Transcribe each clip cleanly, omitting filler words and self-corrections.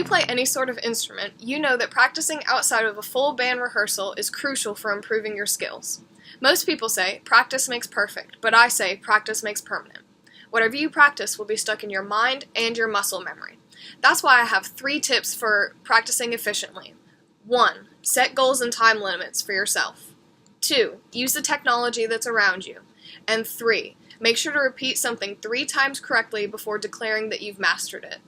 play any sort of instrument, you know that practicing outside of a full band rehearsal is crucial for improving your skills. Most people say, practice makes perfect, but I say, practice makes permanent. Whatever you practice will be stuck in your mind and your muscle memory. That's why I have 3 tips for practicing efficiently. 1. Set goals and time limits for yourself. 2. Use the technology that's around you. And 3. Make sure to repeat something 3 times correctly before declaring that you've mastered it.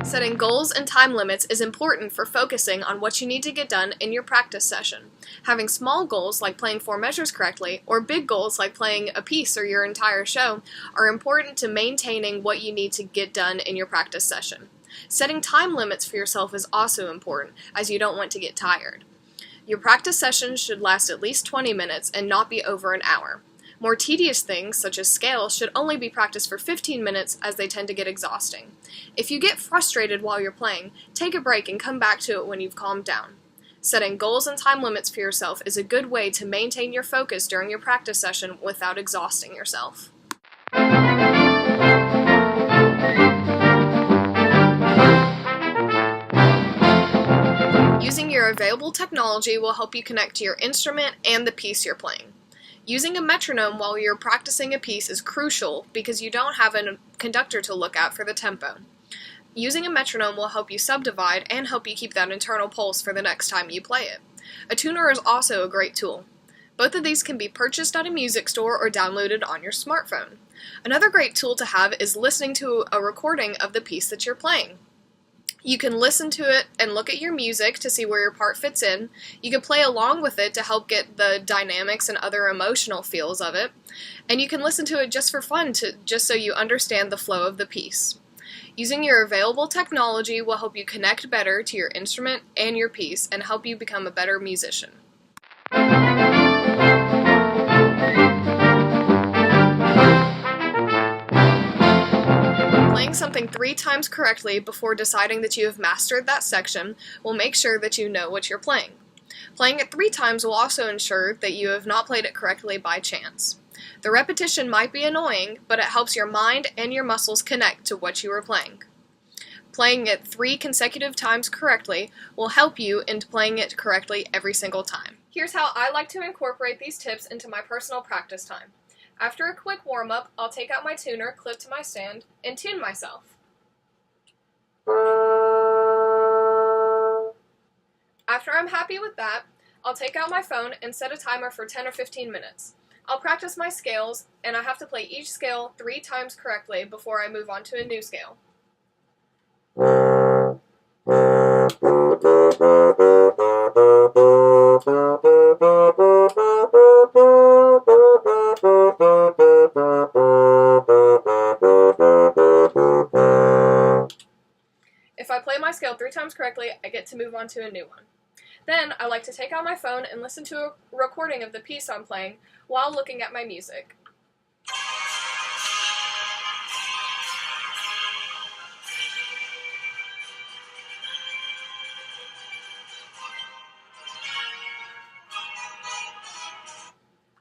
Setting goals and time limits is important for focusing on what you need to get done in your practice session. Having small goals like playing 4 measures correctly, or big goals like playing a piece or your entire show, are important to maintaining what you need to get done in your practice session. Setting time limits for yourself is also important, as you don't want to get tired. Your practice sessions should last at least 20 minutes and not be over an hour. More tedious things, such as scales, should only be practiced for 15 minutes as they tend to get exhausting. If you get frustrated while you're playing, take a break and come back to it when you've calmed down. Setting goals and time limits for yourself is a good way to maintain your focus during your practice session without exhausting yourself. Using your available technology will help you connect to your instrument and the piece you're playing. Using a metronome while you're practicing a piece is crucial because you don't have a conductor to look at for the tempo. Using a metronome will help you subdivide and help you keep that internal pulse for the next time you play it. A tuner is also a great tool. Both of these can be purchased at a music store or downloaded on your smartphone. Another great tool to have is listening to a recording of the piece that you're playing. You can listen to it and look at your music to see where your part fits in. You can play along with it to help get the dynamics and other emotional feels of it. And you can listen to it just for fun, just so you understand the flow of the piece. Using your available technology will help you connect better to your instrument and your piece and help you become a better musician. Playing something 3 times correctly before deciding that you have mastered that section will make sure that you know what you're playing. Playing it 3 times will also ensure that you have not played it correctly by chance. The repetition might be annoying, but it helps your mind and your muscles connect to what you are playing. Playing it 3 consecutive times correctly will help you in playing it correctly every single time. Here's how I like to incorporate these tips into my personal practice time. After a quick warm-up, I'll take out my tuner clipped to my stand and tune myself. After I'm happy with that, I'll take out my phone and set a timer for 10 or 15 minutes. I'll practice my scales, and I have to play each scale 3 times correctly before I move on to a new scale. If I play my scale 3 times correctly, I get to move on to a new one. Then, I like to take out my phone and listen to a recording of the piece I'm playing while looking at my music.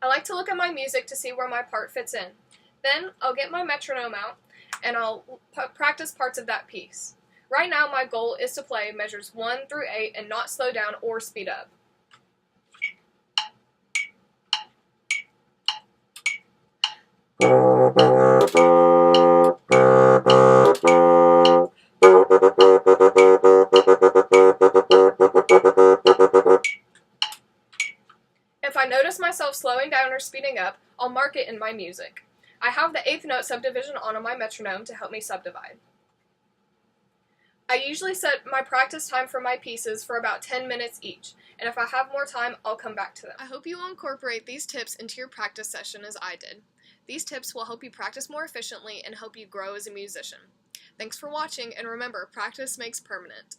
I like to look at my music to see where my part fits in. Then, I'll get my metronome out and I'll practice parts of that piece. Right now, my goal is to play measures 1 through 8 and not slow down or speed up. If I notice myself slowing down or speeding up, I'll mark it in my music. I have the 8th note subdivision on my metronome to help me subdivide. I usually set my practice time for my pieces for about 10 minutes each, and if I have more time, I'll come back to them. I hope you will incorporate these tips into your practice session as I did. These tips will help you practice more efficiently and help you grow as a musician. Thanks for watching, and remember, practice makes permanent.